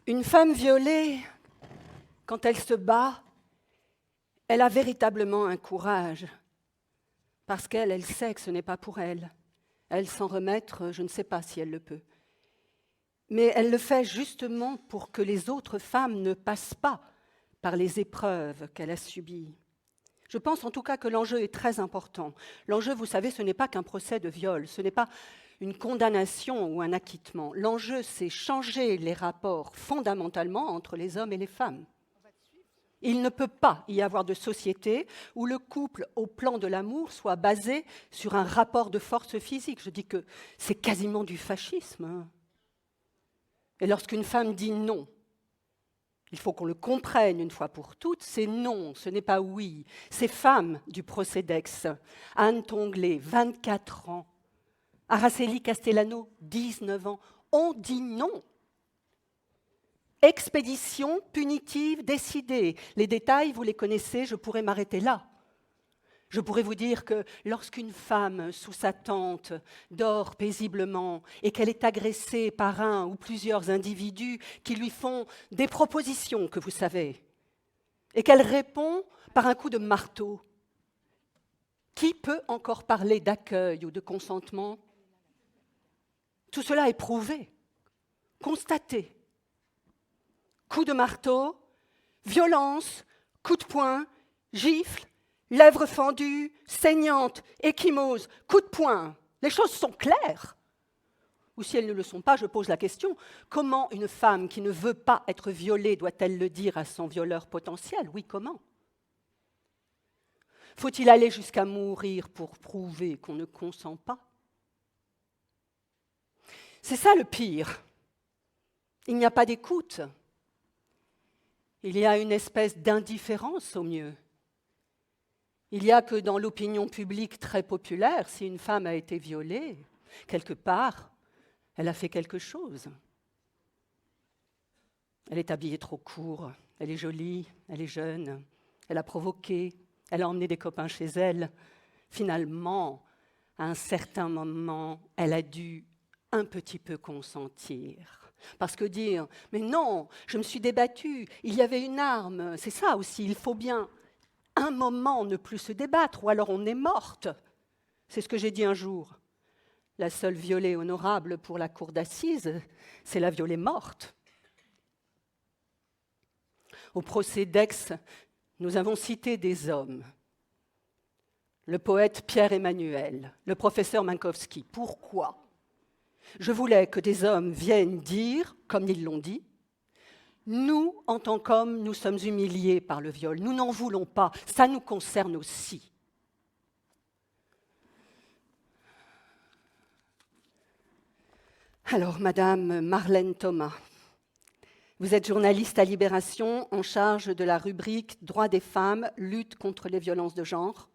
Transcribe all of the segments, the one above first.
Une femme violée, quand elle se bat, elle a véritablement un courage, parce qu'elle sait que ce n'est pas pour elle. Elle s'en remettre, je ne sais pas si elle le peut. Mais elle le fait justement pour que les autres femmes ne passent pas par les épreuves qu'elle a subies. Je pense en tout cas que l'enjeu est très important. L'enjeu, vous savez, ce n'est pas qu'un procès de viol, ce n'est pas une condamnation ou un acquittement. L'enjeu, c'est changer les rapports fondamentalement entre les hommes et les femmes. Il ne peut pas y avoir de société où le couple, au plan de l'amour, soit basé sur un rapport de force physique. Je dis que c'est quasiment du fascisme. Et lorsqu'une femme dit non, il faut qu'on le comprenne une fois pour toutes, c'est non, ce n'est pas oui. Ces femmes du procès d'Aix, Anne Tonglé, 24 ans, Araceli Castellano, 19 ans, ont dit non. Expédition punitive décidée. Les détails, vous les connaissez, je pourrais m'arrêter là. Je pourrais vous dire que lorsqu'une femme, sous sa tente, dort paisiblement et qu'elle est agressée par un ou plusieurs individus qui lui font des propositions que vous savez, et qu'elle répond par un coup de marteau, qui peut encore parler d'accueil ou de consentement ? Tout cela est prouvé, constaté. Coup de marteau, violence, coup de poing, gifle, lèvres fendues, saignantes, échymoses, coup de poing. Les choses sont claires. Ou si elles ne le sont pas, je pose la question, comment une femme qui ne veut pas être violée doit-elle le dire à son violeur potentiel ? Oui, comment ? Faut-il aller jusqu'à mourir pour prouver qu'on ne consent pas ? C'est ça le pire. Il n'y a pas d'écoute. Il y a une espèce d'indifférence au mieux. Il n'y a que dans l'opinion publique très populaire, si une femme a été violée, quelque part, elle a fait quelque chose. Elle est habillée trop court, elle est jolie, elle est jeune, elle a provoqué, elle a emmené des copains chez elle. Finalement, à un certain moment, elle a dû un petit peu consentir. Parce que dire « mais non, je me suis débattue, il y avait une arme », c'est ça aussi, il faut bien un moment ne plus se débattre, ou alors on est morte. C'est ce que j'ai dit un jour. La seule violée honorable pour la cour d'assises, c'est la violée morte. Au procès d'Aix, nous avons cité des hommes. Le poète Pierre Emmanuel, le professeur Minkowski. Pourquoi ? Je voulais que des hommes viennent dire, comme ils l'ont dit, nous, en tant qu'hommes, nous sommes humiliés par le viol. Nous n'en voulons pas. Ça nous concerne aussi. Alors, Madame Marlène Thomas, vous êtes journaliste à Libération en charge de la rubrique Droits des femmes, lutte contre les violences de genre.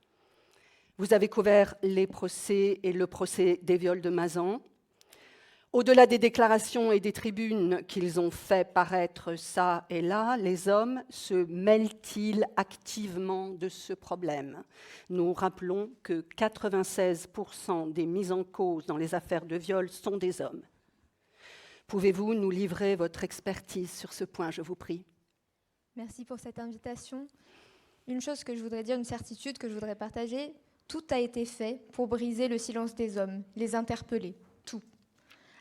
Vous avez couvert les procès et le procès des viols de Mazan. Au-delà des déclarations et des tribunes qu'ils ont fait paraître ça et là, les hommes se mêlent-ils activement de ce problème ? Nous rappelons que 96% des mises en cause dans les affaires de viol sont des hommes. Pouvez-vous nous livrer votre expertise sur ce point, je vous prie ? Merci pour cette invitation. Une chose que je voudrais dire, une certitude que je voudrais partager, tout a été fait pour briser le silence des hommes, les interpeller, tout.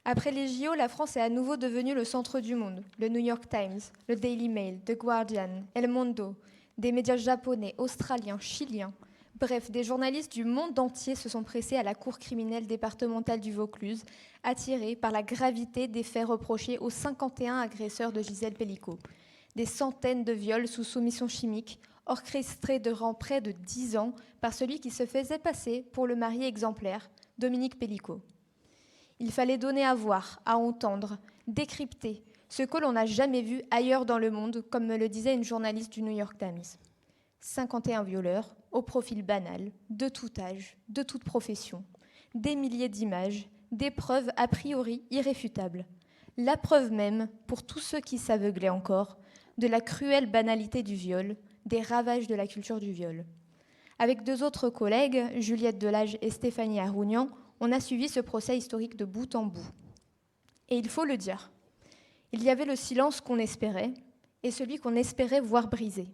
Après les JO, la France est à nouveau devenue le centre du monde. Le New York Times, le Daily Mail, The Guardian, El Mundo, des médias japonais, australiens, chiliens. Bref, des journalistes du monde entier se sont pressés à la cour criminelle départementale du Vaucluse, attirés par la gravité des faits reprochés aux 51 agresseurs de Gisèle Pelicot. Des centaines de viols sous soumission chimique, orchestrés durant près de 10 ans par celui qui se faisait passer pour le mari exemplaire, Dominique Pelicot. Il fallait donner à voir, à entendre, décrypter ce que l'on n'a jamais vu ailleurs dans le monde, comme me le disait une journaliste du New York Times. 51 violeurs, au profil banal, de tout âge, de toute profession, des milliers d'images, des preuves a priori irréfutables. La preuve même, pour tous ceux qui s'aveuglaient encore, de la cruelle banalité du viol, des ravages de la culture du viol. Avec deux autres collègues, Juliette Delage et Stéphanie Arounian, on a suivi ce procès historique de bout en bout. Et il faut le dire, Il y avait le silence qu'on espérait et celui qu'on espérait voir brisé.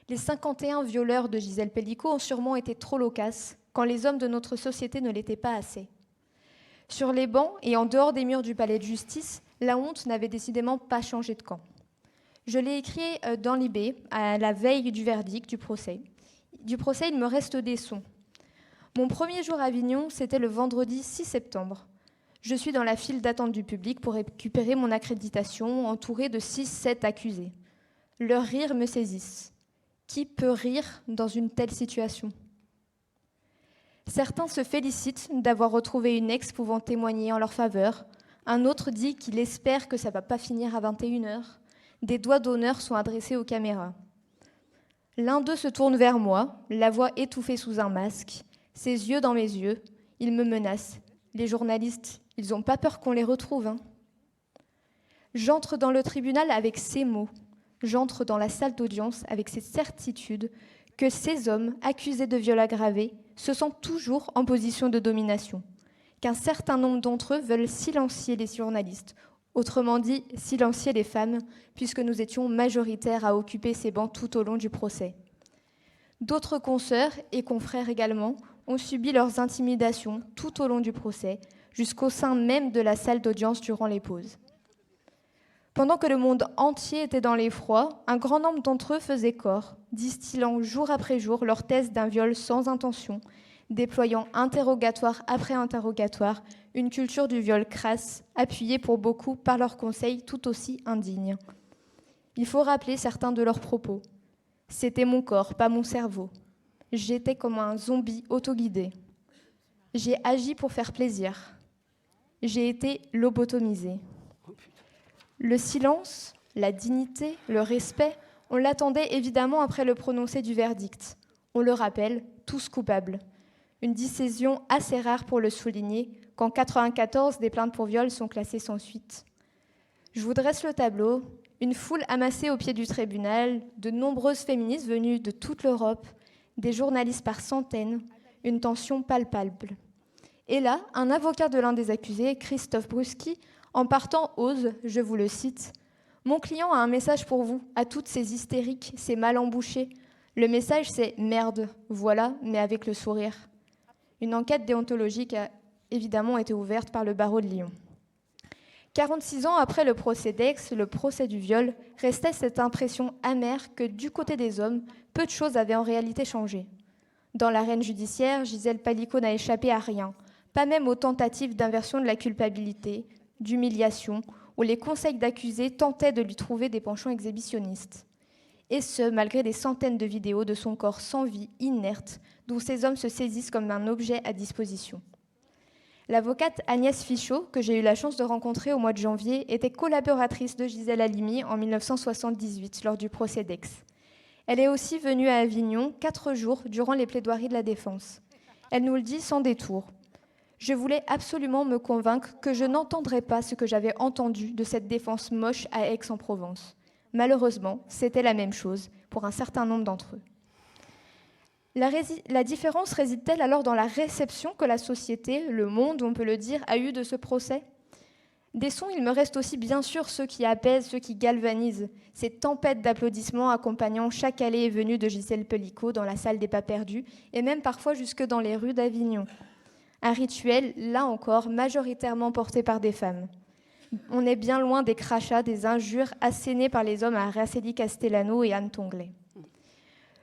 Les 51 violeurs de Gisèle Pelicot ont sûrement été trop loquaces quand les hommes de notre société ne l'étaient pas assez. Sur les bancs et en dehors des murs du palais de justice, la honte n'avait décidément pas changé de camp. Je l'ai écrit dans Libé, à la veille du verdict du procès. Du procès, il me reste des sons. Mon premier jour à Avignon, c'était le vendredi 6 septembre. Je suis dans la file d'attente du public pour récupérer mon accréditation, entourée de 6-7 accusés. Leurs rires me saisissent. Qui peut rire dans une telle situation ? Certains se félicitent d'avoir retrouvé une ex pouvant témoigner en leur faveur. Un autre dit qu'il espère que ça ne va pas finir à 21h. Des doigts d'honneur sont adressés aux caméras. L'un d'eux se tourne vers moi, la voix étouffée sous un masque, ses yeux dans mes yeux. Il me menace. Les journalistes, ils n'ont pas peur qu'on les retrouve, hein. J'entre dans le tribunal avec ces mots. J'entre dans la salle d'audience avec cette certitude que ces hommes accusés de viol aggravé se sentent toujours en position de domination, qu'un certain nombre d'entre eux veulent silencier les journalistes, autrement dit silencier les femmes, puisque nous étions majoritaires à occuper ces bancs tout au long du procès. D'autres consoeurs et confrères également ont subi leurs intimidations tout au long du procès, jusqu'au sein même de la salle d'audience durant les pauses. Pendant que le monde entier était dans l'effroi, un grand nombre d'entre eux faisaient corps, distillant jour après jour leur thèse d'un viol sans intention, déployant interrogatoire après interrogatoire une culture du viol crasse, appuyée pour beaucoup par leurs conseils tout aussi indignes. Il faut rappeler certains de leurs propos. « C'était mon corps, pas mon cerveau. J'étais comme un zombie autoguidé. J'ai agi pour faire plaisir. J'ai été lobotomisé. » Le silence, la dignité, le respect, on l'attendait évidemment après le prononcé du verdict. On le rappelle, tous coupables. Une décision assez rare pour le souligner, quand 94 des plaintes pour viol sont classées sans suite. Je vous dresse le tableau, une foule amassée au pied du tribunal, de nombreuses féministes venues de toute l'Europe, des journalistes par centaines, une tension palpable. Et là, un avocat de l'un des accusés, Christophe Bruschi, en partant, ose, je vous le cite, « Mon client a un message pour vous, à toutes ces hystériques, ces mal embouchées. Le message, c'est « merde, voilà, mais avec le sourire ». Une enquête déontologique a évidemment été ouverte par le barreau de Lyon. 46 ans après le procès d'Aix, le procès du viol, restait cette impression amère que du côté des hommes, peu de choses avaient en réalité changé. Dans l'arène judiciaire, Gisèle Pelicot n'a échappé à rien, pas même aux tentatives d'inversion de la culpabilité, d'humiliation, où les conseils d'accusés tentaient de lui trouver des penchants exhibitionnistes. Et ce, malgré des centaines de vidéos de son corps sans vie, inerte, dont ces hommes se saisissent comme un objet à disposition. L'avocate Agnès Fichot, que j'ai eu la chance de rencontrer au mois de janvier, était collaboratrice de Gisèle Halimi en 1978, lors du procès d'Aix. Elle est aussi venue à Avignon 4 jours durant les plaidoiries de la défense. Elle nous le dit sans détour. Je voulais absolument me convaincre que je n'entendrais pas ce que j'avais entendu de cette défense moche à Aix-en-Provence. Malheureusement, c'était la même chose pour un certain nombre d'entre eux. La différence réside-t-elle alors dans la réception que la société, le monde, on peut le dire, a eue de ce procès ? Des sons, il me reste aussi bien sûr ceux qui apaisent, ceux qui galvanisent, ces tempêtes d'applaudissements accompagnant chaque allée et venue de Gisèle Pelicot dans la salle des pas perdus, et même parfois jusque dans les rues d'Avignon. Un rituel, là encore, majoritairement porté par des femmes. On est bien loin des crachats, des injures assénées par les hommes à Araceli Castellano et Anne Tonglet.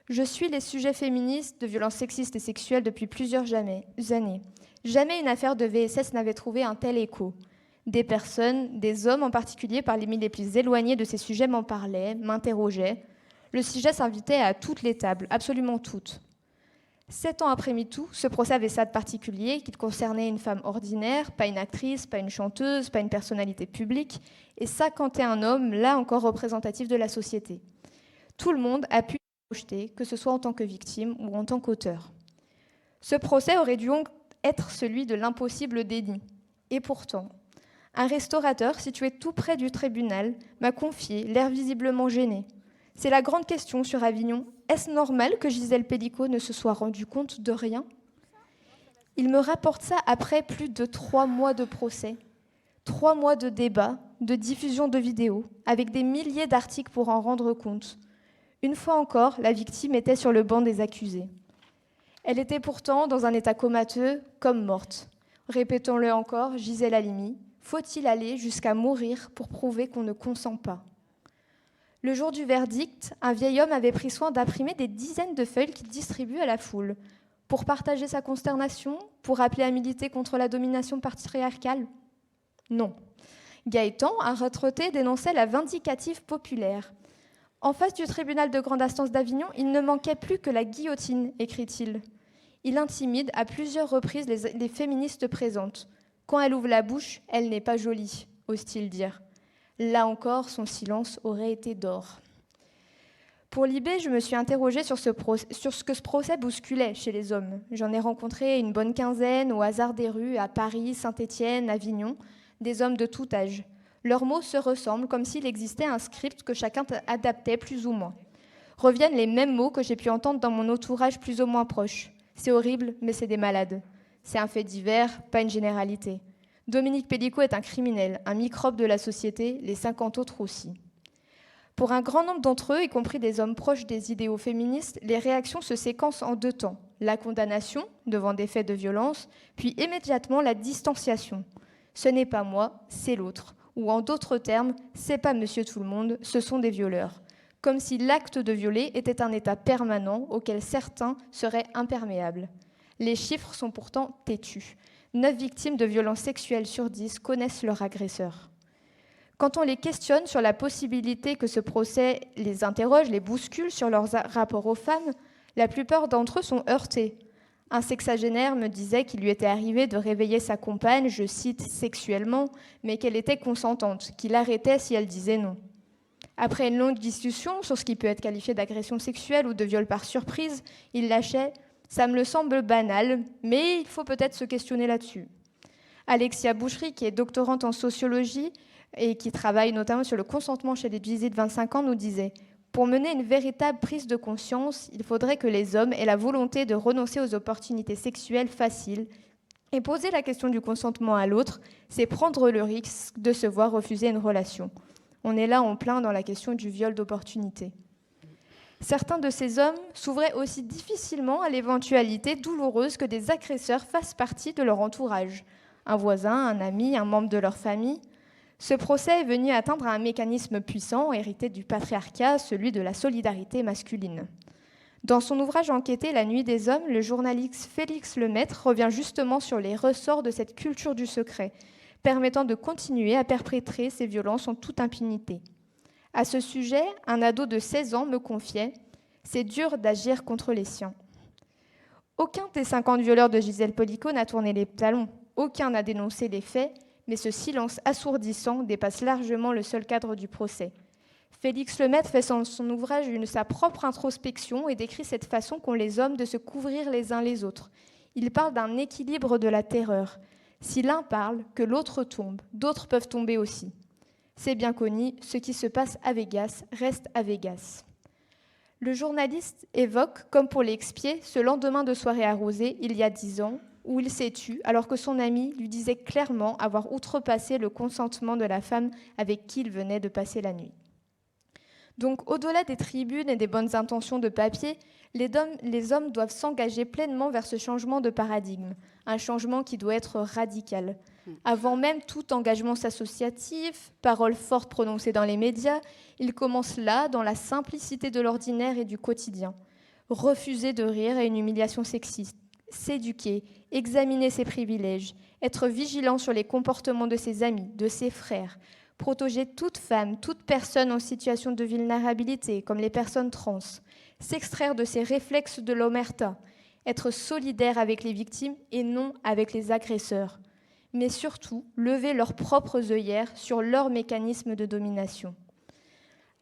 Je suis les sujets féministes de violences sexistes et sexuelles depuis plusieurs années. Jamais une affaire de VSS n'avait trouvé un tel écho. Des personnes, des hommes en particulier, parmi les plus éloignés de ces sujets, m'en parlaient, m'interrogeaient. Le sujet s'invitait à toutes les tables, absolument toutes. 7 ans après MeToo, ce procès avait ça de particulier, qu'il concernait une femme ordinaire, pas une actrice, pas une chanteuse, pas une personnalité publique, et 51 hommes, là encore représentatifs de la société. Tout le monde a pu se projeter, que ce soit en tant que victime ou en tant qu'auteur. Ce procès aurait dû donc être celui de l'impossible déni. Et pourtant, un restaurateur situé tout près du tribunal m'a confié, l'air visiblement gêné. C'est la grande question sur Avignon. Est-ce normal que Gisèle Pelicot ne se soit rendue compte de rien ? Il me rapporte ça après plus de 3 mois de procès, 3 mois de débat, de diffusion de vidéos, avec des milliers d'articles pour en rendre compte. Une fois encore, la victime était sur le banc des accusés. Elle était pourtant dans un état comateux, comme morte. Répétons-le encore, Gisèle Halimi, faut-il aller jusqu'à mourir pour prouver qu'on ne consent pas ? Le jour du verdict, un vieil homme avait pris soin d'imprimer des dizaines de feuilles qu'il distribue à la foule. Pour partager sa consternation ? Pour appeler à militer contre la domination patriarcale ? Non. Gaëtan, un retraité, dénonçait la vindicative populaire. En face du tribunal de grande instance d'Avignon, il ne manquait plus que la guillotine, écrit-il. Il intimide à plusieurs reprises les féministes présentes. Quand elle ouvre la bouche, elle n'est pas jolie, ose-t-il dire. Là encore, son silence aurait été d'or. Pour Libé, je me suis interrogée sur ce que ce procès bousculait chez les hommes. J'en ai rencontré une bonne quinzaine au hasard des rues, à Paris, Saint-Étienne, Avignon, des hommes de tout âge. Leurs mots se ressemblent comme s'il existait un script que chacun adaptait plus ou moins. Reviennent les mêmes mots que j'ai pu entendre dans mon entourage plus ou moins proche. C'est horrible, mais c'est des malades. C'est un fait divers, pas une généralité. Dominique Pellicot est un criminel, un microbe de la société, les 50 autres aussi. Pour un grand nombre d'entre eux, y compris des hommes proches des idéaux féministes, les réactions se séquencent en deux temps. La condamnation, devant des faits de violence, puis immédiatement la distanciation. Ce n'est pas moi, c'est l'autre. Ou en d'autres termes, c'est pas monsieur tout le monde, ce sont des violeurs. Comme si l'acte de violer était un état permanent auquel certains seraient imperméables. Les chiffres sont pourtant têtus. 9 victimes de violences sexuelles sur 10 connaissent leur agresseur. Quand on les questionne sur la possibilité que ce procès les interroge, les bouscule sur leur rapport aux femmes, la plupart d'entre eux sont heurtés. Un sexagénaire me disait qu'il lui était arrivé de réveiller sa compagne, je cite, sexuellement, mais qu'elle était consentante, qu'il arrêtait si elle disait non. Après une longue discussion sur ce qui peut être qualifié d'agression sexuelle ou de viol par surprise, il lâchait « ça me semble banal, mais il faut peut-être se questionner là-dessus ». Alexia Boucherie, qui est doctorante en sociologie et qui travaille notamment sur le consentement chez les visits de 25 ans, nous disait « Pour mener une véritable prise de conscience, il faudrait que les hommes aient la volonté de renoncer aux opportunités sexuelles faciles et poser la question du consentement à l'autre, c'est prendre le risque de se voir refuser une relation. » On est là en plein dans la question du viol d'opportunité. Certains de ces hommes s'ouvraient aussi difficilement à l'éventualité douloureuse que des agresseurs fassent partie de leur entourage. Un voisin, un ami, un membre de leur famille. Ce procès est venu atteindre un mécanisme puissant, hérité du patriarcat, celui de la solidarité masculine. Dans son ouvrage enquêté « La nuit des hommes », le journaliste Félix Lemaître revient justement sur les ressorts de cette culture du secret, permettant de continuer à perpétrer ces violences en toute impunité. À ce sujet, un ado de 16 ans me confiait « C'est dur d'agir contre les siens ». Aucun des 50 violeurs de Gisèle Pellicot n'a tourné les talons, aucun n'a dénoncé les faits, mais ce silence assourdissant dépasse largement le seul cadre du procès. Félix Lemaître fait dans son ouvrage sa propre introspection et décrit cette façon qu'ont les hommes de se couvrir les uns les autres. Il parle d'un équilibre de la terreur. Si l'un parle, que l'autre tombe, d'autres peuvent tomber aussi. C'est bien connu, ce qui se passe à Vegas reste à Vegas. Le journaliste évoque, comme pour l'expier, ce lendemain de soirée arrosée, il y a 10 ans, où il s'est tu, alors que son ami lui disait clairement avoir outrepassé le consentement de la femme avec qui il venait de passer la nuit. Donc, au-delà des tribunes et des bonnes intentions de papier, les hommes doivent s'engager pleinement vers ce changement de paradigme, un changement qui doit être radical. Avant même tout engagement associatif, paroles fortes prononcées dans les médias, il commence là, dans la simplicité de l'ordinaire et du quotidien. Refuser de rire à une humiliation sexiste, s'éduquer, examiner ses privilèges, être vigilant sur les comportements de ses amis, de ses frères, protéger toute femme, toute personne en situation de vulnérabilité, comme les personnes trans, s'extraire de ses réflexes de l'omerta, être solidaire avec les victimes et non avec les agresseurs, mais surtout lever leurs propres œillères sur leur mécanisme de domination.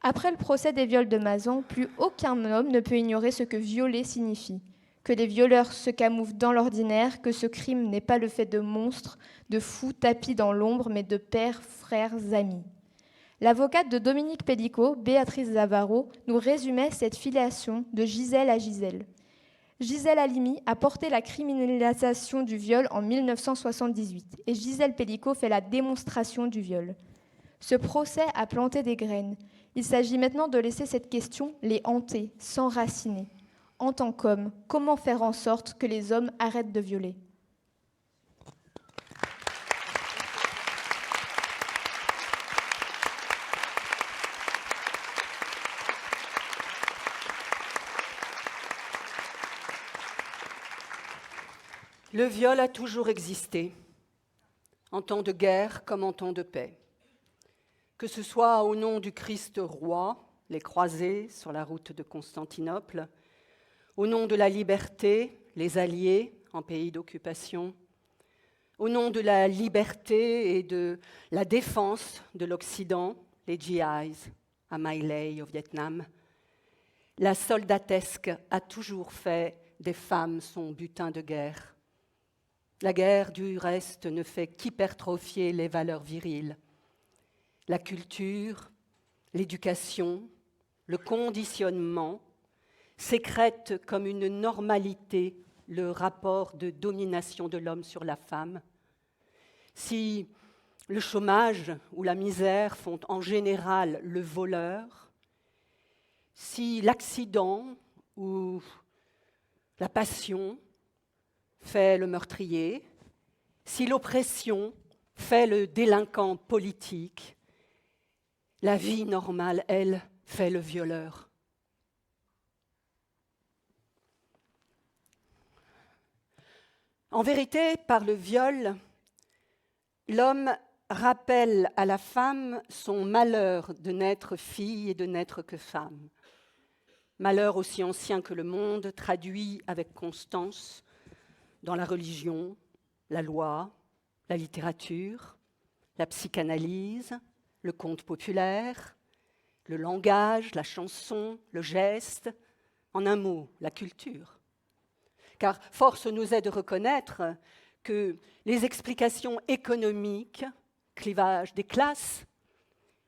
Après le procès des viols de Mazan, plus aucun homme ne peut ignorer ce que violer signifie, que les violeurs se camouflent dans l'ordinaire, que ce crime n'est pas le fait de monstres, de fous tapis dans l'ombre, mais de pères, frères, amis. L'avocate de Dominique Pellicot, Béatrice Zavarro, nous résumait cette filiation de Gisèle à Gisèle. Gisèle Halimi a porté la criminalisation du viol en 1978 et Gisèle Pellicot fait la démonstration du viol. Ce procès a planté des graines. Il s'agit maintenant de laisser cette question les hanter, s'enraciner. En tant qu'homme, comment faire en sorte que les hommes arrêtent de violer ? Le viol a toujours existé, en temps de guerre comme en temps de paix. Que ce soit au nom du Christ roi, les croisés sur la route de Constantinople, au nom de la liberté, les alliés en pays d'occupation, au nom de la liberté et de la défense de l'Occident, les GIs à My Lai au Vietnam, la soldatesque a toujours fait des femmes son butin de guerre. La guerre, du reste, ne fait qu'hypertrophier les valeurs viriles. La culture, l'éducation, le conditionnement sécrètent comme une normalité le rapport de domination de l'homme sur la femme. Si le chômage ou la misère font en général le voleur, si l'accident ou la passion fait le meurtrier, si l'oppression fait le délinquant politique, la vie normale, elle, fait le violeur. En vérité, par le viol, l'homme rappelle à la femme son malheur de n'être fille et de n'être que femme. Malheur aussi ancien que le monde, traduit avec constance dans la religion, la loi, la littérature, la psychanalyse, le conte populaire, le langage, la chanson, le geste, en un mot, la culture. Car force nous est de reconnaître que les explications économiques, clivage des classes,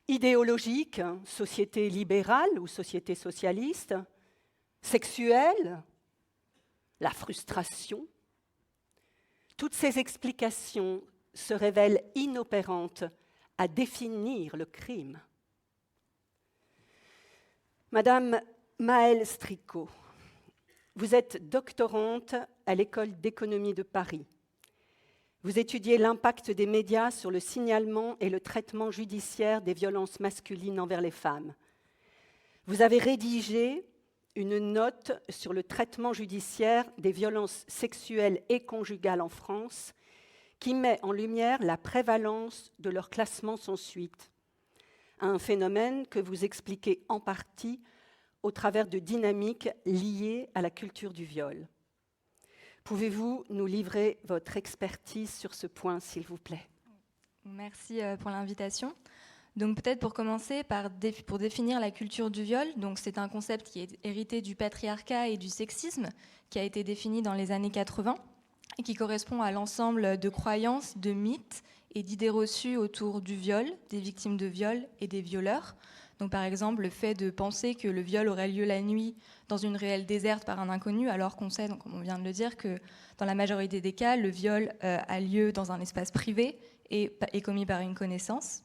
idéologiques, société libérale ou société socialiste, sexuelle, la frustration, toutes ces explications se révèlent inopérantes à définir le crime. Madame Maëlle Stricot, vous êtes doctorante à l'École d'économie de Paris. Vous étudiez l'impact des médias sur le signalement et le traitement judiciaire des violences masculines envers les femmes. Vous avez rédigé une note sur le traitement judiciaire des violences sexuelles et conjugales en France qui met en lumière la prévalence de leur classement sans suite, un phénomène que vous expliquez en partie au travers de dynamiques liées à la culture du viol. Pouvez-vous nous livrer votre expertise sur ce point, s'il vous plaît ? Merci pour l'invitation. Donc peut-être pour commencer, pour définir la culture du viol, donc c'est un concept qui est hérité du patriarcat et du sexisme, qui a été défini dans les années 80 et qui correspond à l'ensemble de croyances, de mythes et d'idées reçues autour du viol, des victimes de viol et des violeurs. Donc par exemple, le fait de penser que le viol aurait lieu la nuit dans une ruelle déserte par un inconnu, alors qu'on sait, donc, comme on vient de le dire, que dans la majorité des cas, le viol a lieu dans un espace privé et est commis par une connaissance.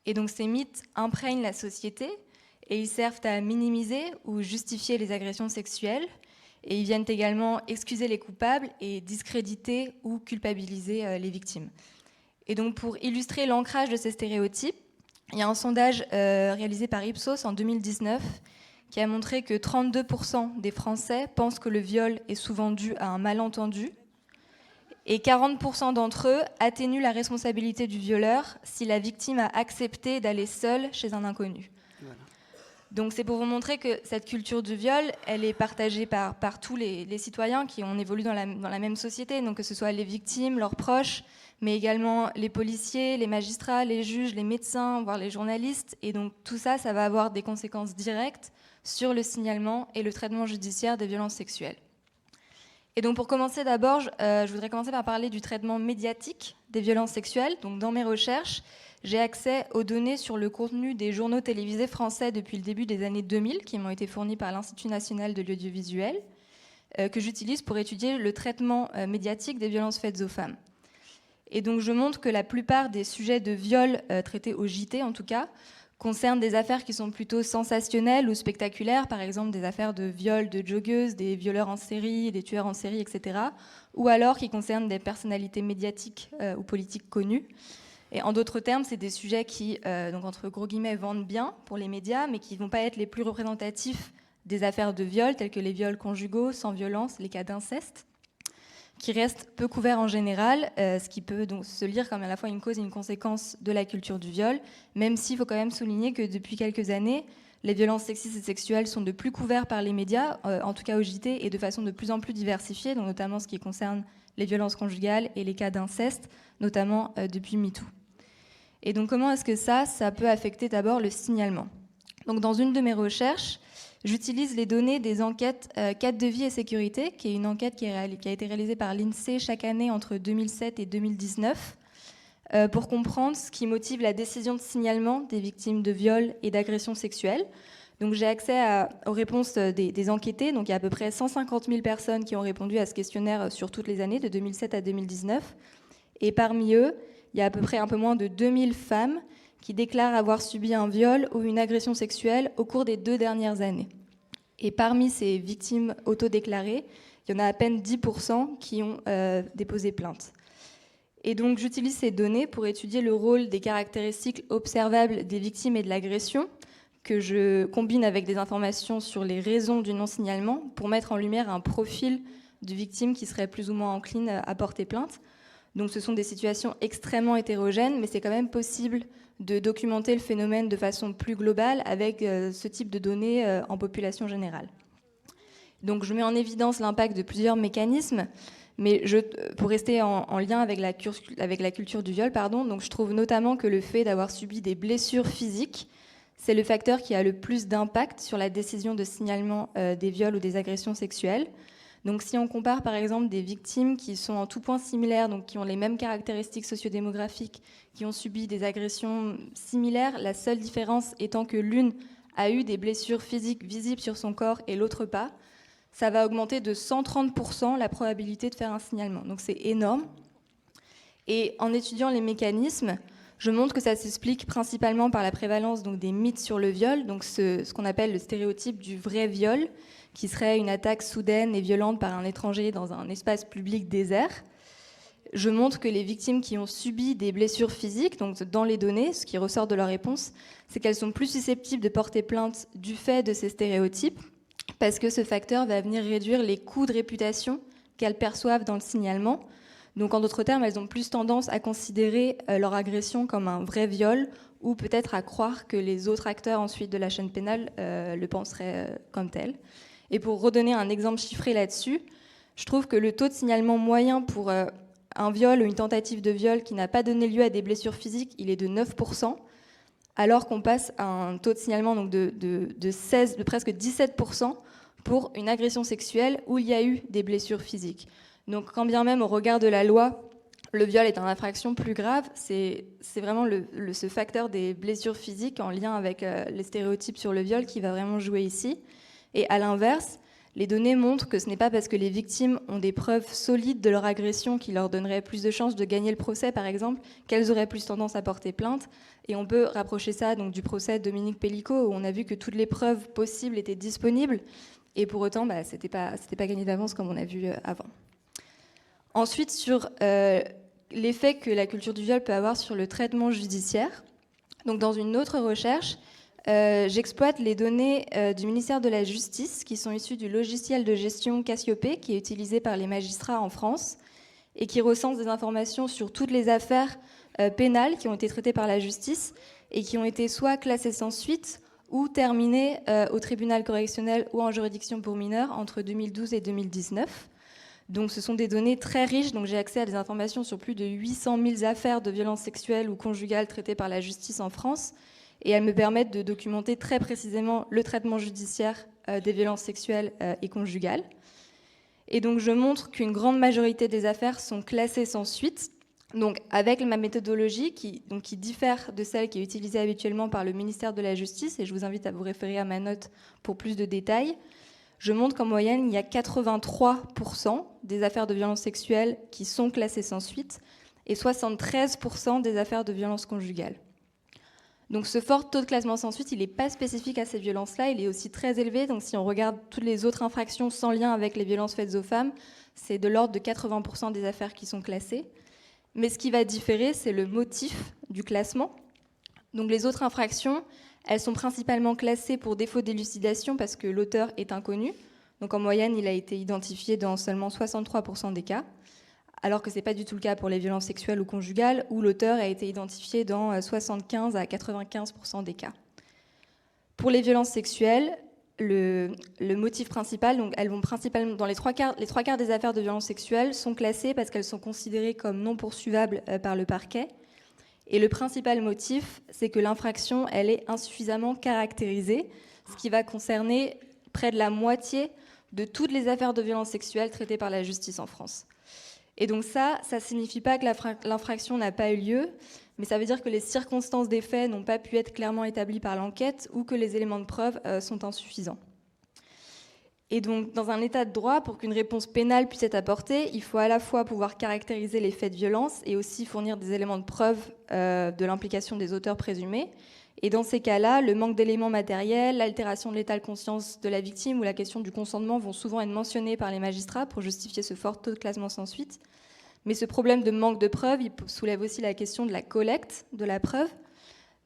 Et donc ces mythes imprègnent la société et ils servent à minimiser ou justifier les agressions sexuelles. Et ils viennent également excuser les coupables et discréditer ou culpabiliser les victimes. Et donc pour illustrer l'ancrage de ces stéréotypes, il y a un sondage réalisé par Ipsos en 2019 qui a montré que 32% des Français pensent que le viol est souvent dû à un malentendu et 40% d'entre eux atténuent la responsabilité du violeur si la victime a accepté d'aller seule chez un inconnu. Voilà. Donc c'est pour vous montrer que cette culture du viol, elle est partagée par tous les citoyens qui ont évolué dans la même société, donc que ce soit les victimes, leurs proches, mais également les policiers, les magistrats, les juges, les médecins, voire les journalistes. Et donc tout ça, ça va avoir des conséquences directes sur le signalement et le traitement judiciaire des violences sexuelles. Et donc pour commencer d'abord, je voudrais commencer par parler du traitement médiatique des violences sexuelles. Donc dans mes recherches, j'ai accès aux données sur le contenu des journaux télévisés français depuis le début des années 2000, qui m'ont été fournis par l'Institut national de l'audiovisuel, que j'utilise pour étudier le traitement médiatique des violences faites aux femmes. Et donc je montre que la plupart des sujets de viol traités au JT en tout cas concernent des affaires qui sont plutôt sensationnelles ou spectaculaires, par exemple des affaires de viol de joggeuses, des violeurs en série, des tueurs en série, etc. Ou alors qui concernent des personnalités médiatiques ou politiques connues. Et en d'autres termes, c'est des sujets qui, donc entre gros guillemets, vendent bien pour les médias, mais qui ne vont pas être les plus représentatifs des affaires de viol, tels que les viols conjugaux, sans violence, les cas d'inceste, qui restent peu couverts en général, ce qui peut donc se lire comme à la fois une cause et une conséquence de la culture du viol, même s'il faut quand même souligner que depuis quelques années, les violences sexistes et sexuelles sont de plus couvertes par les médias, en tout cas au JT, et de façon de plus en plus diversifiée, donc notamment ce qui concerne les violences conjugales et les cas d'inceste, notamment depuis MeToo. Et donc comment est-ce que ça peut affecter d'abord le signalement ? Donc dans une de mes recherches, j'utilise les données des enquêtes Cadre de vie et sécurité, qui est une enquête qui a été réalisée par l'INSEE chaque année entre 2007 et 2019, pour comprendre ce qui motive la décision de signalement des victimes de viols et d'agressions sexuelles. Donc j'ai accès aux réponses des enquêtés. Donc il y a à peu près 150 000 personnes qui ont répondu à ce questionnaire sur toutes les années, de 2007 à 2019. Et parmi eux, il y a à peu près un peu moins de 2000 femmes qui déclarent avoir subi un viol ou une agression sexuelle au cours des 2 dernières années. Et parmi ces victimes autodéclarées, il y en a à peine 10% qui ont déposé plainte. Et donc j'utilise ces données pour étudier le rôle des caractéristiques observables des victimes et de l'agression, que je combine avec des informations sur les raisons du non-signalement pour mettre en lumière un profil de victime qui serait plus ou moins encline à porter plainte. Donc ce sont des situations extrêmement hétérogènes, mais c'est quand même possible de documenter le phénomène de façon plus globale avec ce type de données en population générale. Donc je mets en évidence l'impact de plusieurs mécanismes, mais pour rester en lien avec la culture du viol, donc je trouve notamment que le fait d'avoir subi des blessures physiques, c'est le facteur qui a le plus d'impact sur la décision de signalement des viols ou des agressions sexuelles. Donc si on compare par exemple des victimes qui sont en tout point similaires, donc qui ont les mêmes caractéristiques sociodémographiques, qui ont subi des agressions similaires, la seule différence étant que l'une a eu des blessures physiques visibles sur son corps et l'autre pas, ça va augmenter de 130% la probabilité de faire un signalement. Donc c'est énorme. Et en étudiant les mécanismes, je montre que ça s'explique principalement par la prévalence donc, des mythes sur le viol, donc ce qu'on appelle le stéréotype du vrai viol, qui serait une attaque soudaine et violente par un étranger dans un espace public désert. Je montre que les victimes qui ont subi des blessures physiques, donc dans les données, ce qui ressort de leur réponse, c'est qu'elles sont plus susceptibles de porter plainte du fait de ces stéréotypes, parce que ce facteur va venir réduire les coûts de réputation qu'elles perçoivent dans le signalement. Donc en d'autres termes, elles ont plus tendance à considérer leur agression comme un vrai viol, ou peut-être à croire que les autres acteurs ensuite de la chaîne pénale le penseraient comme tel. Et pour redonner un exemple chiffré là-dessus, je trouve que le taux de signalement moyen pour un viol ou une tentative de viol qui n'a pas donné lieu à des blessures physiques, il est de 9%, alors qu'on passe à un taux de signalement donc de presque 17% pour une agression sexuelle où il y a eu des blessures physiques. Donc quand bien même au regard de la loi, le viol est une infraction plus grave, c'est vraiment ce facteur des blessures physiques en lien avec les stéréotypes sur le viol qui va vraiment jouer ici. Et à l'inverse, les données montrent que ce n'est pas parce que les victimes ont des preuves solides de leur agression qui leur donneraient plus de chances de gagner le procès, par exemple, qu'elles auraient plus tendance à porter plainte. Et on peut rapprocher ça donc, du procès de Dominique Pellicot, où on a vu que toutes les preuves possibles étaient disponibles. Et pour autant, c'était pas gagné d'avance comme on a vu avant. Ensuite, sur l'effet que la culture du viol peut avoir sur le traitement judiciaire. Donc, dans une autre recherche, j'exploite les données du ministère de la Justice qui sont issues du logiciel de gestion Cassiopée qui est utilisé par les magistrats en France et qui recense des informations sur toutes les affaires pénales qui ont été traitées par la justice et qui ont été soit classées sans suite ou terminées au tribunal correctionnel ou en juridiction pour mineurs entre 2012 et 2019. Donc ce sont des données très riches, donc j'ai accès à des informations sur plus de 800 000 affaires de violences sexuelles ou conjugales traitées par la justice en France. Et elles me permettent de documenter très précisément le traitement judiciaire des violences sexuelles et conjugales. Et donc je montre qu'une grande majorité des affaires sont classées sans suite, donc avec ma méthodologie qui diffère de celle qui est utilisée habituellement par le ministère de la Justice, et je vous invite à vous référer à ma note pour plus de détails. Je montre qu'en moyenne, il y a 83% des affaires de violences sexuelles qui sont classées sans suite, et 73% des affaires de violence conjugale. Donc ce fort taux de classement sans suite, il n'est pas spécifique à ces violences-là, il est aussi très élevé. Donc si on regarde toutes les autres infractions sans lien avec les violences faites aux femmes, c'est de l'ordre de 80% des affaires qui sont classées. Mais ce qui va différer, c'est le motif du classement. Donc les autres infractions, elles sont principalement classées pour défaut d'élucidation parce que l'auteur est inconnu. Donc en moyenne, il a été identifié dans seulement 63% des cas, alors que ce n'est pas du tout le cas pour les violences sexuelles ou conjugales, où l'auteur a été identifié dans 75 à 95% des cas. Pour les violences sexuelles, le motif principal, donc elles vont principalement, dans les trois quarts des affaires de violences sexuelles sont classées parce qu'elles sont considérées comme non poursuivables par le parquet. Et le principal motif, c'est que l'infraction, elle est insuffisamment caractérisée, ce qui va concerner près de la moitié de toutes les affaires de violences sexuelles traitées par la justice en France. Et donc ça signifie pas que l'infraction n'a pas eu lieu, mais ça veut dire que les circonstances des faits n'ont pas pu être clairement établies par l'enquête ou que les éléments de preuve sont insuffisants. Et donc, dans un état de droit, pour qu'une réponse pénale puisse être apportée, il faut à la fois pouvoir caractériser les faits de violence et aussi fournir des éléments de preuve de l'implication des auteurs présumés. Et dans ces cas-là, le manque d'éléments matériels, l'altération de l'état de conscience de la victime ou la question du consentement vont souvent être mentionnés par les magistrats pour justifier ce fort taux de classement sans suite. Mais ce problème de manque de preuves, il soulève aussi la question de la collecte de la preuve.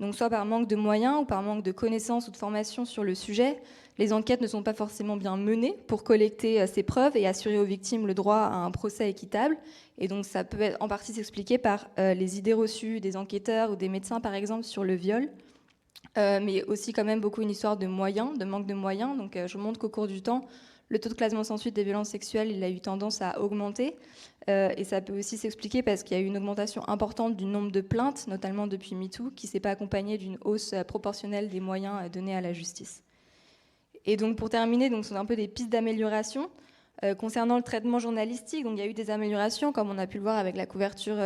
Donc soit par manque de moyens ou par manque de connaissances ou de formation sur le sujet, les enquêtes ne sont pas forcément bien menées pour collecter ces preuves et assurer aux victimes le droit à un procès équitable. Et donc ça peut en partie s'expliquer par les idées reçues des enquêteurs ou des médecins, par exemple, sur le viol. Mais aussi quand même beaucoup une histoire de moyens, de manque de moyens. Donc je vous montre qu'au cours du temps, le taux de classement sans suite des violences sexuelles, il a eu tendance à augmenter. Et ça peut aussi s'expliquer parce qu'il y a eu une augmentation importante du nombre de plaintes, notamment depuis MeToo, qui ne s'est pas accompagnée d'une hausse proportionnelle des moyens donnés à la justice. Et donc pour terminer, donc, ce sont un peu des pistes d'amélioration. Concernant le traitement journalistique, donc, il y a eu des améliorations, comme on a pu le voir avec la couverture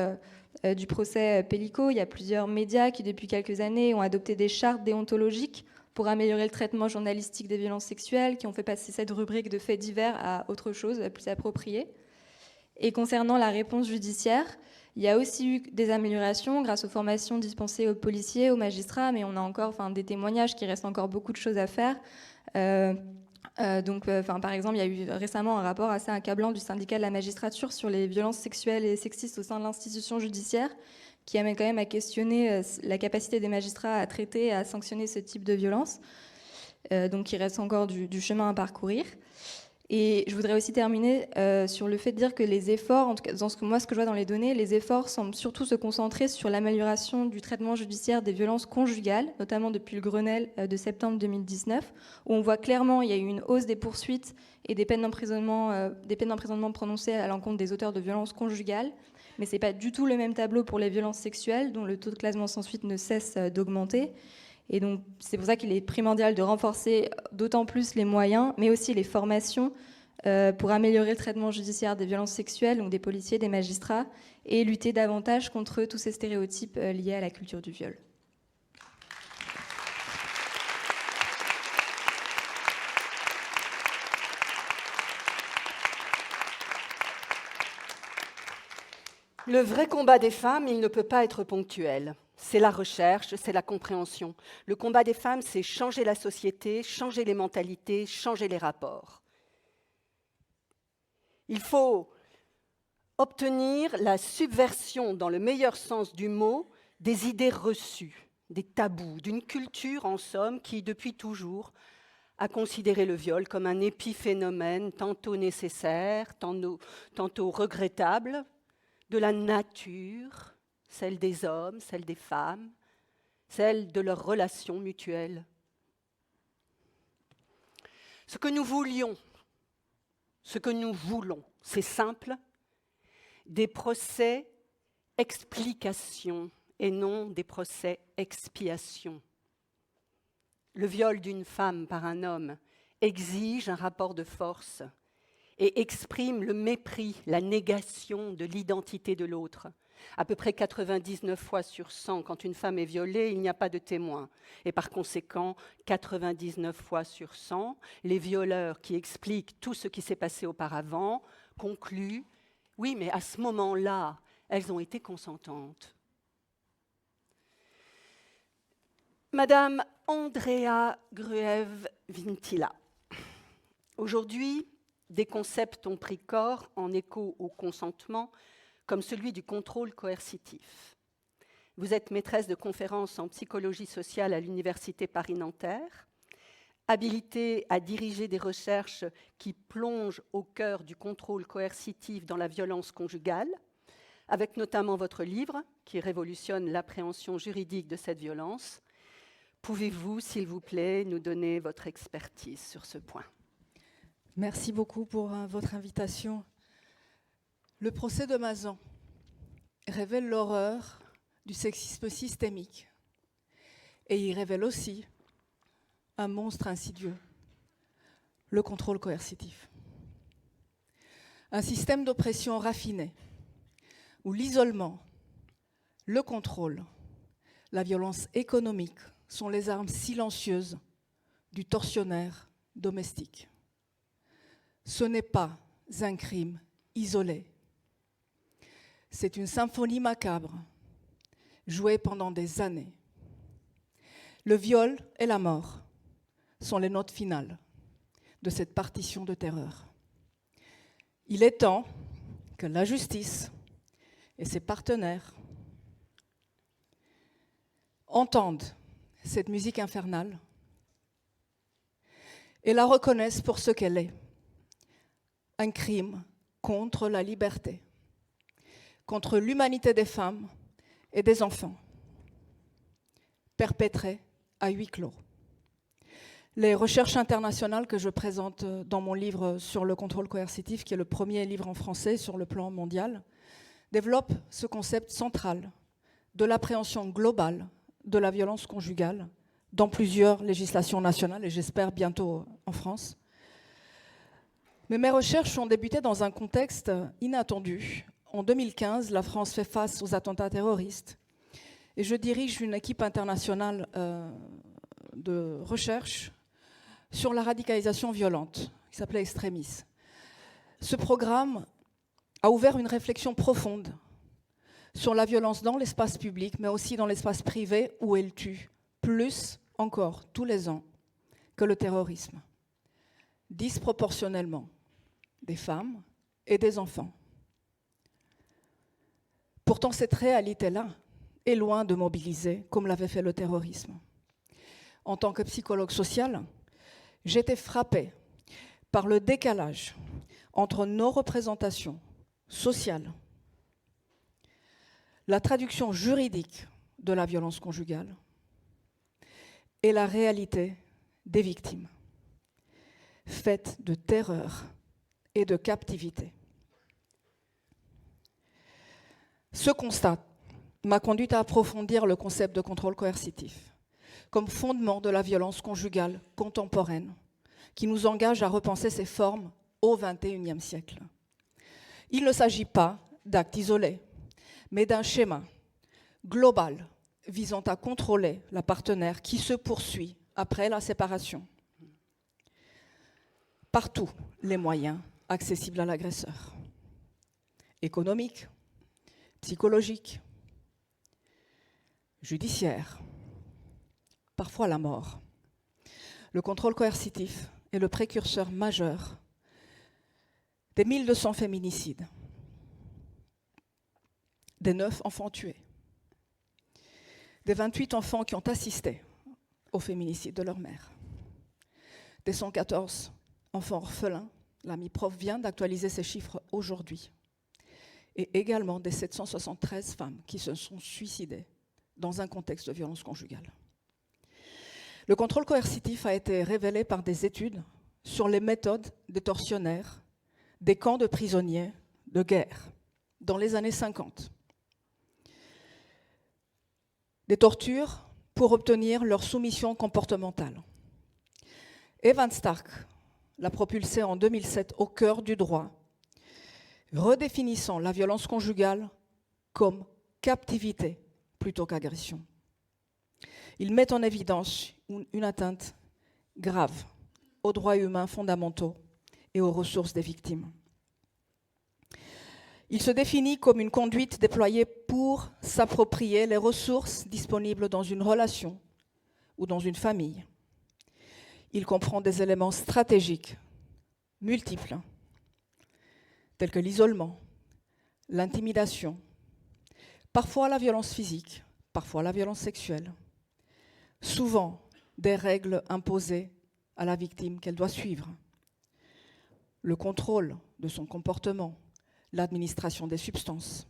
du procès Pellico. Il y a plusieurs médias qui, depuis quelques années, ont adopté des chartes déontologiques pour améliorer le traitement journalistique des violences sexuelles, qui ont fait passer cette rubrique de faits divers à autre chose, plus appropriée. Et concernant la réponse judiciaire, il y a aussi eu des améliorations grâce aux formations dispensées aux policiers, aux magistrats, mais on a encore des témoignages qui restent encore beaucoup de choses à faire. Par exemple, il y a eu récemment un rapport assez accablant du syndicat de la magistrature sur les violences sexuelles et sexistes au sein de l'institution judiciaire, qui amène quand même à questionner la capacité des magistrats à traiter et à sanctionner ce type de violence. Donc il reste encore du chemin à parcourir. Et je voudrais aussi terminer sur le fait de dire que les efforts, en tout cas dans ce que je vois dans les données, les efforts semblent surtout se concentrer sur l'amélioration du traitement judiciaire des violences conjugales, notamment depuis le Grenelle de septembre 2019, où on voit clairement qu'il y a eu une hausse des poursuites et des peines d'emprisonnement prononcées à l'encontre des auteurs de violences conjugales. Mais ce n'est pas du tout le même tableau pour les violences sexuelles, dont le taux de classement sans suite ne cesse d'augmenter. Et donc, c'est pour ça qu'il est primordial de renforcer d'autant plus les moyens, mais aussi les formations pour améliorer le traitement judiciaire des violences sexuelles, donc des policiers, des magistrats, et lutter davantage contre tous ces stéréotypes liés à la culture du viol. Le vrai combat des femmes, il ne peut pas être ponctuel. C'est la recherche, c'est la compréhension. Le combat des femmes, c'est changer la société, changer les mentalités, changer les rapports. Il faut obtenir la subversion, dans le meilleur sens du mot, des idées reçues, des tabous, d'une culture, en somme, qui, depuis toujours, a considéré le viol comme un épiphénomène tantôt nécessaire, tantôt regrettable, de la nature, celle des hommes, celle des femmes, celle de leurs relations mutuelles. Ce que nous voulions, ce que nous voulons, c'est simple, des procès explication et non des procès expiation. Le viol d'une femme par un homme exige un rapport de force et exprime le mépris, la négation de l'identité de l'autre. À peu près 99 fois sur 100, quand une femme est violée, il n'y a pas de témoin. Et par conséquent, 99 fois sur 100, les violeurs qui expliquent tout ce qui s'est passé auparavant concluent « Oui, mais à ce moment-là, elles ont été consentantes. Madame Andrea Gruev-Vintila. Aujourd'hui, des concepts ont pris corps en écho au consentement, comme celui du contrôle coercitif. Vous êtes maîtresse de conférences en psychologie sociale à l'Université Paris-Nanterre, habilitée à diriger des recherches qui plongent au cœur du contrôle coercitif dans la violence conjugale, avec notamment votre livre qui révolutionne l'appréhension juridique de cette violence. Pouvez-vous, s'il vous plaît, nous donner votre expertise sur ce point ? Merci beaucoup pour votre invitation. Le procès de Mazan révèle l'horreur du sexisme systémique et il révèle aussi un monstre insidieux, le contrôle coercitif. Un système d'oppression raffiné où l'isolement, le contrôle, la violence économique sont les armes silencieuses du tortionnaire domestique. Ce n'est pas un crime isolé. C'est une symphonie macabre, jouée pendant des années. Le viol et la mort sont les notes finales de cette partition de terreur. Il est temps que la justice et ses partenaires entendent cette musique infernale et la reconnaissent pour ce qu'elle est. Un crime contre la liberté, contre l'humanité des femmes et des enfants, perpétré à huis clos. Les recherches internationales que je présente dans mon livre sur le contrôle coercitif, qui est le premier livre en français sur le plan mondial, développent ce concept central de l'appréhension globale de la violence conjugale dans plusieurs législations nationales et j'espère bientôt en France. Mais mes recherches ont débuté dans un contexte inattendu. En 2015, la France fait face aux attentats terroristes et je dirige une équipe internationale de recherche sur la radicalisation violente, qui s'appelait Extremis. Ce programme a ouvert une réflexion profonde sur la violence dans l'espace public, mais aussi dans l'espace privé où elle tue, plus encore tous les ans que le terrorisme, disproportionnellement des femmes et des enfants. Pourtant, cette réalité-là est loin de mobiliser comme l'avait fait le terrorisme. En tant que psychologue social, j'étais frappée par le décalage entre nos représentations sociales, la traduction juridique de la violence conjugale et la réalité des victimes, faites de terreur et de captivité. Ce constat m'a conduite à approfondir le concept de contrôle coercitif comme fondement de la violence conjugale contemporaine qui nous engage à repenser ses formes au XXIe siècle. Il ne s'agit pas d'actes isolés, mais d'un schéma global visant à contrôler la partenaire qui se poursuit après la séparation. Par tous les moyens accessibles à l'agresseur. Économique, psychologique, judiciaire, parfois la mort. Le contrôle coercitif est le précurseur majeur des 1200 féminicides, des 9 enfants tués, des 28 enfants qui ont assisté au féminicide de leur mère, des 114 enfants orphelins. L'ami prof vient d'actualiser ces chiffres aujourd'hui. Et également des 773 femmes qui se sont suicidées dans un contexte de violence conjugale. Le contrôle coercitif a été révélé par des études sur les méthodes des tortionnaires des camps de prisonniers de guerre dans les années 50. Des tortures pour obtenir leur soumission comportementale. Evan Stark l'a propulsé en 2007 au cœur du droit, redéfinissant la violence conjugale comme captivité plutôt qu'agression. Il met en évidence une atteinte grave aux droits humains fondamentaux et aux ressources des victimes. Il se définit comme une conduite déployée pour s'approprier les ressources disponibles dans une relation ou dans une famille. Il comprend des éléments stratégiques multiples, tels que l'isolement, l'intimidation, parfois la violence physique, parfois la violence sexuelle, souvent des règles imposées à la victime qu'elle doit suivre, le contrôle de son comportement, l'administration des substances,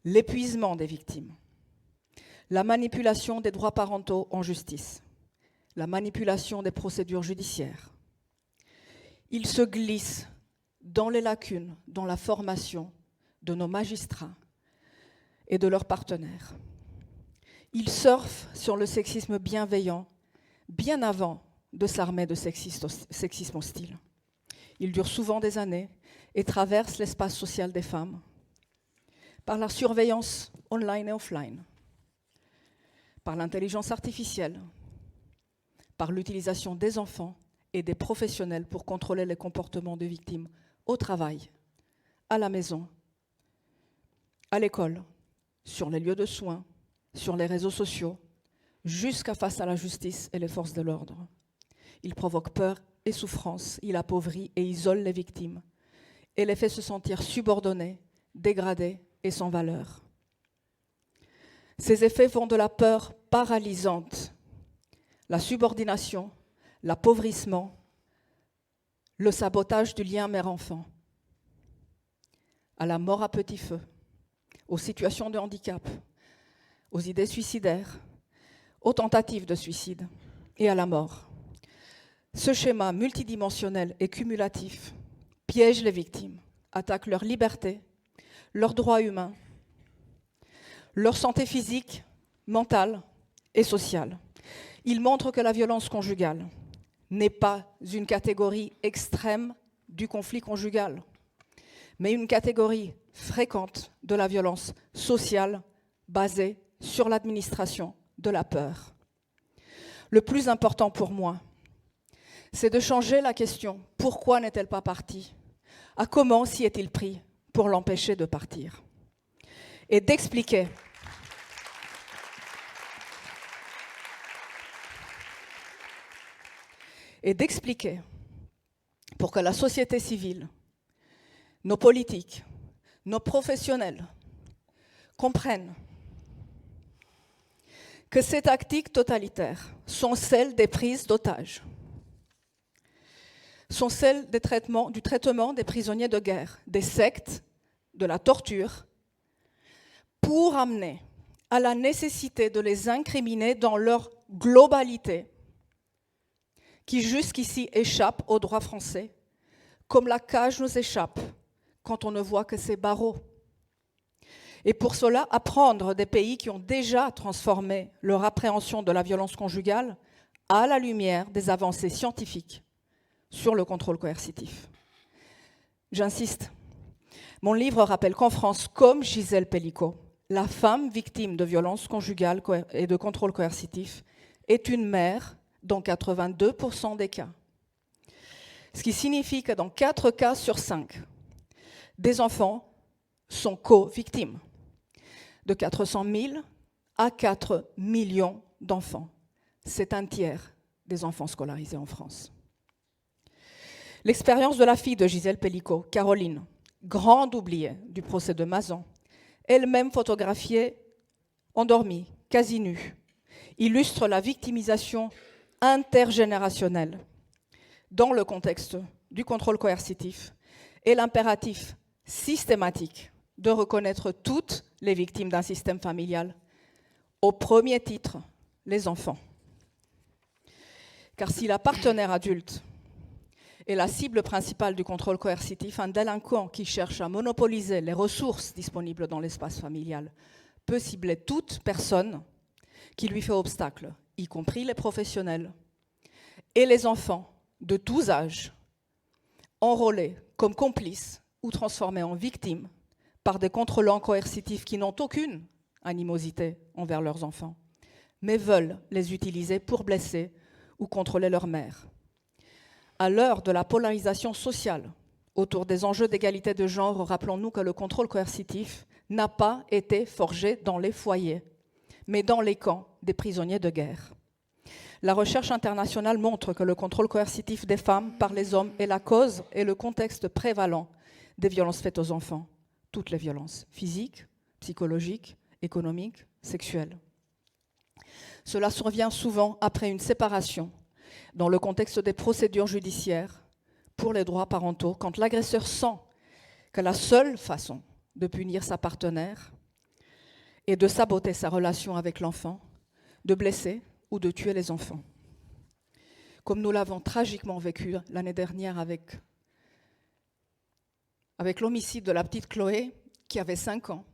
l'épuisement des victimes, la manipulation des droits parentaux en justice, la manipulation des procédures judiciaires. Il se glisse dans les lacunes, dans la formation de nos magistrats et de leurs partenaires. Il surfe sur le sexisme bienveillant bien avant de s'armer de sexisme hostile. Il dure souvent des années et traverse l'espace social des femmes par la surveillance online et offline, par l'intelligence artificielle, par l'utilisation des enfants et des professionnels pour contrôler les comportements des victimes au travail, à la maison, à l'école, sur les lieux de soins, sur les réseaux sociaux, jusqu'à face à la justice et les forces de l'ordre. Il provoque peur et souffrance, il appauvrit et isole les victimes et les fait se sentir subordonnés, dégradés et sans valeur. Ces effets vont de la peur paralysante, la subordination, l'appauvrissement, le sabotage du lien mère-enfant, à la mort à petit feu, aux situations de handicap, aux idées suicidaires, aux tentatives de suicide et à la mort. Ce schéma multidimensionnel et cumulatif piège les victimes, attaque leur liberté, leurs droits humains, leur santé physique, mentale et sociale. Il montre que la violence conjugale n'est pas une catégorie extrême du conflit conjugal, mais une catégorie fréquente de la violence sociale basée sur l'administration de la peur. Le plus important pour moi, c'est de changer la question « Pourquoi n'est-elle pas partie ?» à « Comment s'y est-il pris pour l'empêcher de partir ?» et d'expliquer pour que la société civile, nos politiques, nos professionnels comprennent que ces tactiques totalitaires sont celles des prises d'otages, sont celles du traitement des prisonniers de guerre, des sectes, de la torture, pour amener à la nécessité de les incriminer dans leur globalité, qui jusqu'ici échappe au droit français, comme la cage nous échappe quand on ne voit que ses barreaux. Et pour cela, apprendre des pays qui ont déjà transformé leur appréhension de la violence conjugale à la lumière des avancées scientifiques sur le contrôle coercitif. J'insiste, mon livre rappelle qu'en France, comme Gisèle Pelicot, la femme victime de violences conjugales et de contrôle coercitif est une mère dans 82% des cas. Ce qui signifie que dans 4 cas sur 5, des enfants sont co-victimes. De 400 000 à 4 millions d'enfants. C'est un tiers des enfants scolarisés en France. L'expérience de la fille de Gisèle Pelicot, Caroline, grande oubliée du procès de Mazan, elle-même photographiée, endormie, quasi nue, illustre la victimisation intergénérationnelle dans le contexte du contrôle coercitif et l'impératif systématique de reconnaître toutes les victimes d'un système familial, au premier titre, les enfants. Car si la partenaire adulte est la cible principale du contrôle coercitif, un délinquant qui cherche à monopoliser les ressources disponibles dans l'espace familial peut cibler toute personne qui lui fait obstacle, y compris les professionnels et les enfants de tous âges, enrôlés comme complices ou transformés en victimes par des contrôlants coercitifs qui n'ont aucune animosité envers leurs enfants, mais veulent les utiliser pour blesser ou contrôler leur mère. À l'heure de la polarisation sociale autour des enjeux d'égalité de genre, rappelons-nous que le contrôle coercitif n'a pas été forgé dans les foyers, mais dans les camps des prisonniers de guerre. La recherche internationale montre que le contrôle coercitif des femmes par les hommes est la cause et le contexte prévalent des violences faites aux enfants. Toutes les violences, physiques, psychologiques, économiques, sexuelles. Cela survient souvent après une séparation, dans le contexte des procédures judiciaires pour les droits parentaux, quand l'agresseur sent que la seule façon de punir sa partenaire est de saboter sa relation avec l'enfant, de blesser ou de tuer les enfants. Comme nous l'avons tragiquement vécu l'année dernière avec l'homicide de la petite Chloé, qui avait 5 ans,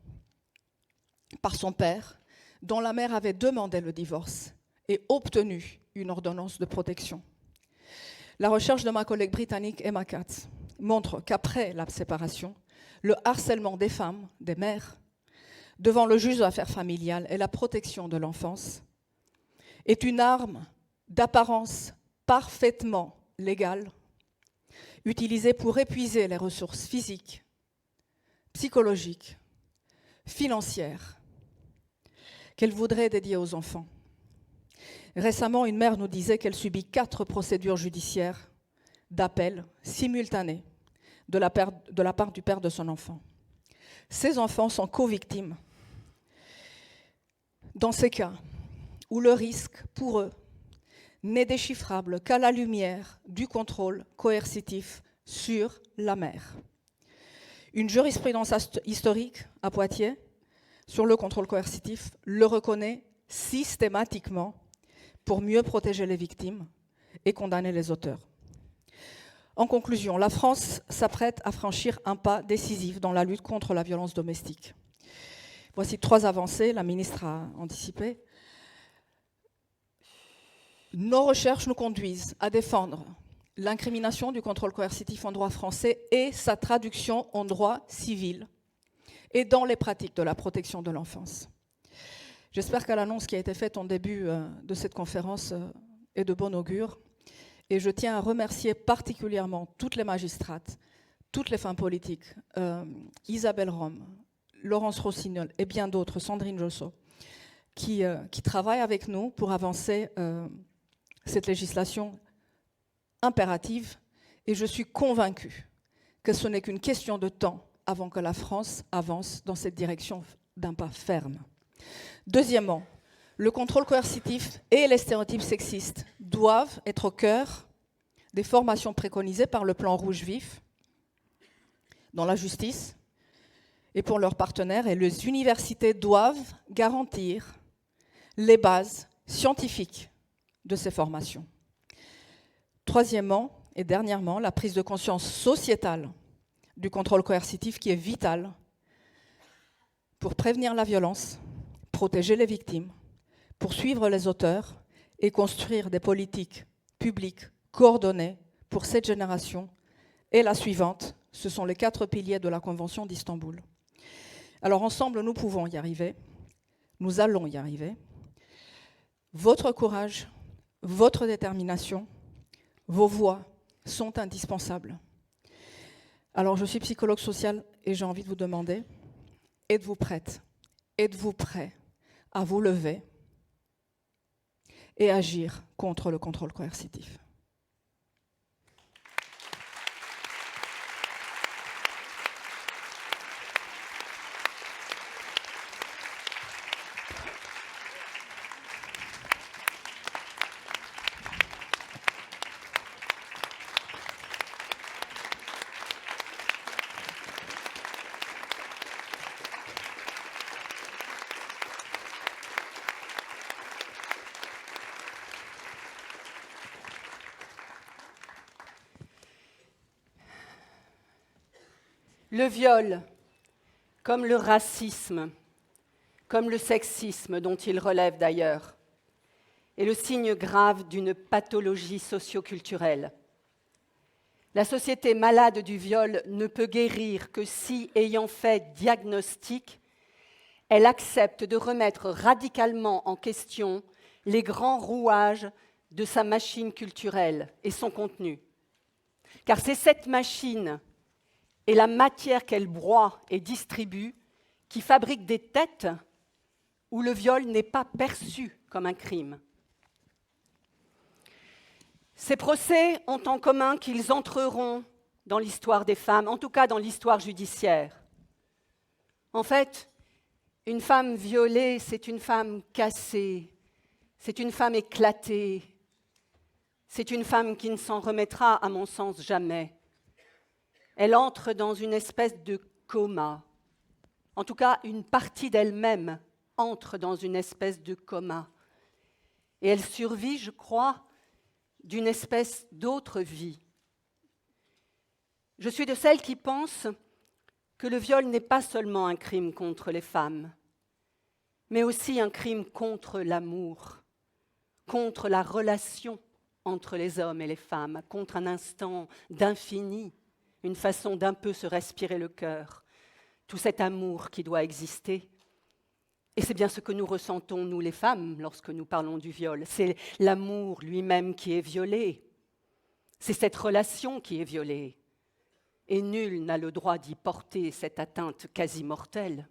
par son père, dont la mère avait demandé le divorce et obtenu une ordonnance de protection. La recherche de ma collègue britannique Emma Katz montre qu'après la séparation, le harcèlement des femmes, des mères, devant le juge d'affaires familiales et la protection de l'enfance est une arme d'apparence parfaitement légale, utilisée pour épuiser les ressources physiques, psychologiques, financières qu'elle voudrait dédier aux enfants. Récemment, une mère nous disait qu'elle subit 4 procédures judiciaires d'appel simultanées de la part du père de son enfant. Ces enfants sont co-victimes. Dans ces cas où le risque pour eux n'est déchiffrable qu'à la lumière du contrôle coercitif sur la mère. Une jurisprudence historique à Poitiers sur le contrôle coercitif le reconnaît systématiquement pour mieux protéger les victimes et condamner les auteurs. En conclusion, la France s'apprête à franchir un pas décisif dans la lutte contre la violence domestique. Voici 3 avancées, la ministre a anticipé. Nos recherches nous conduisent à défendre l'incrimination du contrôle coercitif en droit français et sa traduction en droit civil et dans les pratiques de la protection de l'enfance. J'espère que l'annonce qui a été faite en début de cette conférence est de bon augure. Et je tiens à remercier particulièrement toutes les magistrates, toutes les femmes politiques, Isabelle Rome, Laurence Rossignol et bien d'autres, Sandrine Josso, qui travaillent avec nous pour avancer cette législation impérative. Et je suis convaincue que ce n'est qu'une question de temps avant que la France avance dans cette direction d'un pas ferme. Deuxièmement, le contrôle coercitif et les stéréotypes sexistes doivent être au cœur des formations préconisées par le plan Rouge Vif dans la justice et pour leurs partenaires, et les universités doivent garantir les bases scientifiques de ces formations. Troisièmement et dernièrement, la prise de conscience sociétale du contrôle coercitif qui est vitale pour prévenir la violence, protéger les victimes, poursuivre les auteurs et construire des politiques publiques coordonnées pour cette génération et la suivante. Ce sont les 4 piliers de la Convention d'Istanbul. Alors ensemble, nous pouvons y arriver. Nous allons y arriver. Votre courage, votre détermination, vos voix sont indispensables. Alors je suis psychologue sociale et j'ai envie de vous demander, êtes-vous prête? Êtes-vous prêt à vous lever et agir contre le contrôle coercitif? Le viol, comme le racisme, comme le sexisme dont il relève d'ailleurs, est le signe grave d'une pathologie socio-culturelle. La société malade du viol ne peut guérir que si, ayant fait diagnostic, elle accepte de remettre radicalement en question les grands rouages de sa machine culturelle et son contenu. Car c'est cette machine et la matière qu'elle broie et distribue qui fabrique des têtes où le viol n'est pas perçu comme un crime. Ces procès ont en commun qu'ils entreront dans l'histoire des femmes, en tout cas dans l'histoire judiciaire. En fait, une femme violée, c'est une femme cassée, c'est une femme éclatée, c'est une femme qui ne s'en remettra, à mon sens, jamais. Elle entre dans une espèce de coma. En tout cas, une partie d'elle-même entre dans une espèce de coma. Et elle survit, je crois, d'une espèce d'autre vie. Je suis de celles qui pensent que le viol n'est pas seulement un crime contre les femmes, mais aussi un crime contre l'amour, contre la relation entre les hommes et les femmes, contre un instant d'infini, une façon d'un peu se respirer le cœur, tout cet amour qui doit exister. Et c'est bien ce que nous ressentons, nous les femmes, lorsque nous parlons du viol. C'est l'amour lui-même qui est violé. C'est cette relation qui est violée. Et nul n'a le droit d'y porter cette atteinte quasi mortelle.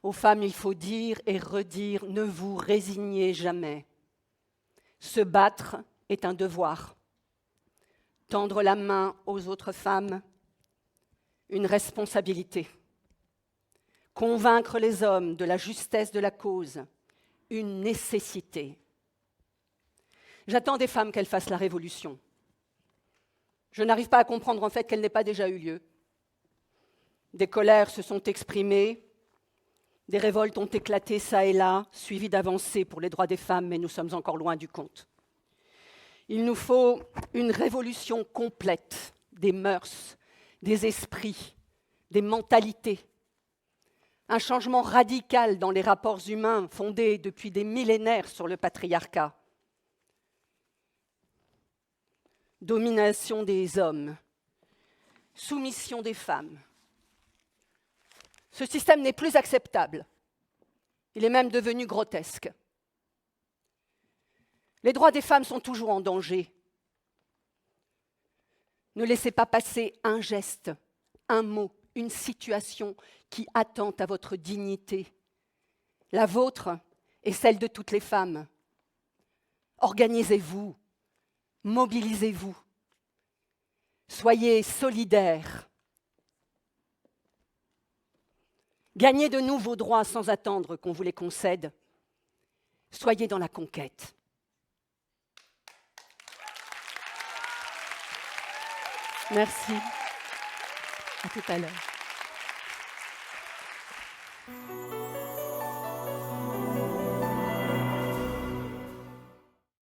Aux femmes, il faut dire et redire, ne vous résignez jamais. Se battre est un devoir. Tendre la main aux autres femmes, une responsabilité. Convaincre les hommes de la justesse de la cause, une nécessité. J'attends des femmes qu'elles fassent la révolution. Je n'arrive pas à comprendre en fait qu'elle n'ait pas déjà eu lieu. Des colères se sont exprimées, des révoltes ont éclaté ça et là, suivies d'avancées pour les droits des femmes, mais nous sommes encore loin du compte. Il nous faut une révolution complète des mœurs, des esprits, des mentalités. Un changement radical dans les rapports humains fondés depuis des millénaires sur le patriarcat. Domination des hommes, soumission des femmes. Ce système n'est plus acceptable. Il est même devenu grotesque. Les droits des femmes sont toujours en danger. Ne laissez pas passer un geste, un mot, une situation qui attente à votre dignité. La vôtre et celle de toutes les femmes. Organisez-vous. Mobilisez-vous. Soyez solidaires. Gagnez de nouveaux droits sans attendre qu'on vous les concède. Soyez dans la conquête. Merci. À tout à l'heure.